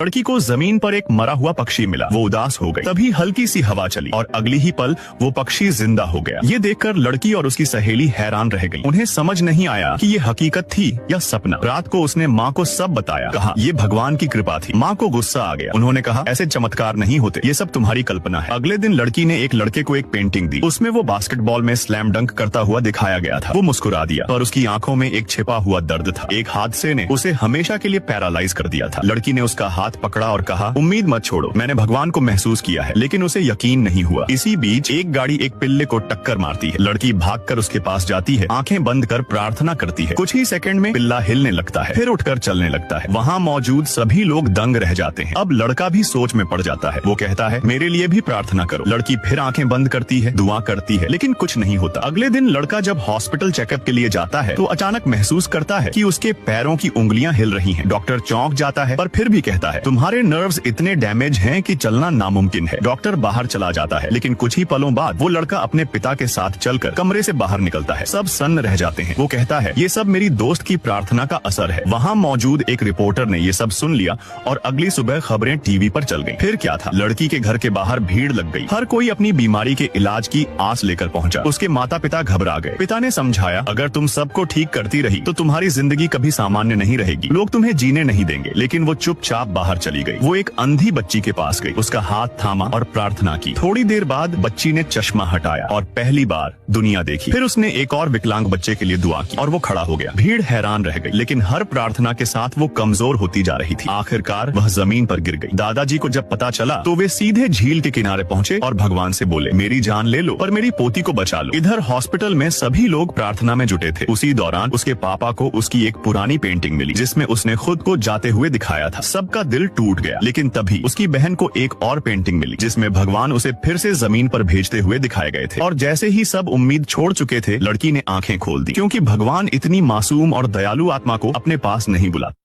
लड़की को जमीन पर एक मरा हुआ पक्षी मिला। वो उदास हो गई। तभी हल्की सी हवा चली और अगली ही पल वो पक्षी जिंदा हो गया। ये देखकर लड़की और उसकी सहेली हैरान रह गई। उन्हें समझ नहीं आया कि ये हकीकत थी या सपना। रात को उसने माँ को सब बताया। कहा ये भगवान की कृपा थी। माँ को गुस्सा आ गया। उन्होंने कहा ऐसे चमत्कार नहीं होते, ये सब तुम्हारी कल्पना है। अगले दिन लड़की ने एक लड़के को एक पेंटिंग दी। उसमें वो बास्केटबॉल में स्लैम डंक करता हुआ दिखाया गया था। वो मुस्कुरा दिया पर उसकी आंखों में एक छिपा हुआ दर्द था। एक हादसे ने उसे हमेशा के लिए पैरालाइज कर दिया था। लड़की ने उसका हाथ पकड़ा और कहा उम्मीद मत छोड़ो, मैंने भगवान को महसूस किया है। लेकिन उसे यकीन नहीं हुआ। इसी बीच एक गाड़ी एक पिल्ले को टक्कर मारती है। लड़की भागकर उसके पास जाती है, आंखें बंद कर प्रार्थना करती है। कुछ ही सेकंड में पिल्ला हिलने लगता है, फिर उठकर चलने लगता है। वहाँ मौजूद सभी लोग दंग रह जाते हैं। अब लड़का भी सोच में पड़ जाता है। वो कहता है मेरे लिए भी प्रार्थना करो। लड़की फिर आंखें बंद करती है, दुआ करती है, लेकिन कुछ नहीं होता। अगले दिन लड़का जब हॉस्पिटल चेकअप के लिए जाता है तो अचानक महसूस करता है कि उसके पैरों की उंगलियां हिल रही हैं। डॉक्टर चौंक जाता है पर फिर भी कहता है तुम्हारे नर्व्स इतने डैमेज हैं कि चलना नामुमकिन है। डॉक्टर बाहर चला जाता है, लेकिन कुछ ही पलों बाद वो लड़का अपने पिता के साथ चलकर कमरे से बाहर निकलता है। सब सन्न रह जाते हैं। वो कहता है ये सब मेरी दोस्त की प्रार्थना का असर है। वहाँ मौजूद एक रिपोर्टर ने ये सब सुन लिया और अगली सुबह खबरें टीवी पर चल गईं। फिर क्या था, लड़की के घर के बाहर भीड़ लग गई। हर कोई अपनी बीमारी के इलाज की आस लेकर पहुंचा। उसके माता पिता घबरा गए। पिता ने समझाया अगर तुम सबको ठीक करती रही तो तुम्हारी जिंदगी कभी सामान्य नहीं रहेगी, लोग तुम्हें जीने नहीं देंगे। लेकिन वो चुपचाप बाहर चली गई। वो एक अंधी बच्ची के पास गई, उसका हाथ थामा और प्रार्थना की। थोड़ी देर बाद बच्ची ने चश्मा हटाया और पहली बार दुनिया देखी। फिर उसने एक और विकलांग बच्चे के लिए दुआ की और वो खड़ा हो गया। भीड़ हैरान रह गई, लेकिन हर प्रार्थना के साथ वो कमजोर होती जा रही थी। आखिरकार वह जमीन पर गिर गई। दादाजी को जब पता चला तो वे सीधे झील के किनारे पहुंचे और भगवान से बोले मेरी जान ले लो पर मेरी पोती को बचा लो। इधर हॉस्पिटल में सभी लोग प्रार्थना में जुटे थे। उसी दौरान उसके पापा को उसकी एक पुरानी पेंटिंग मिली जिसमें उसने खुद को जाते हुए दिखाया था। सबका दिल टूट गया। लेकिन तभी उसकी बहन को एक और पेंटिंग मिली जिसमें भगवान उसे फिर से जमीन पर भेजते हुए दिखाए गए थे। और जैसे ही सब उम्मीद छोड़ चुके थे, लड़की ने आंखें खोल दी, क्योंकि भगवान इतनी मासूम और दयालु आत्मा को अपने पास नहीं बुलाता।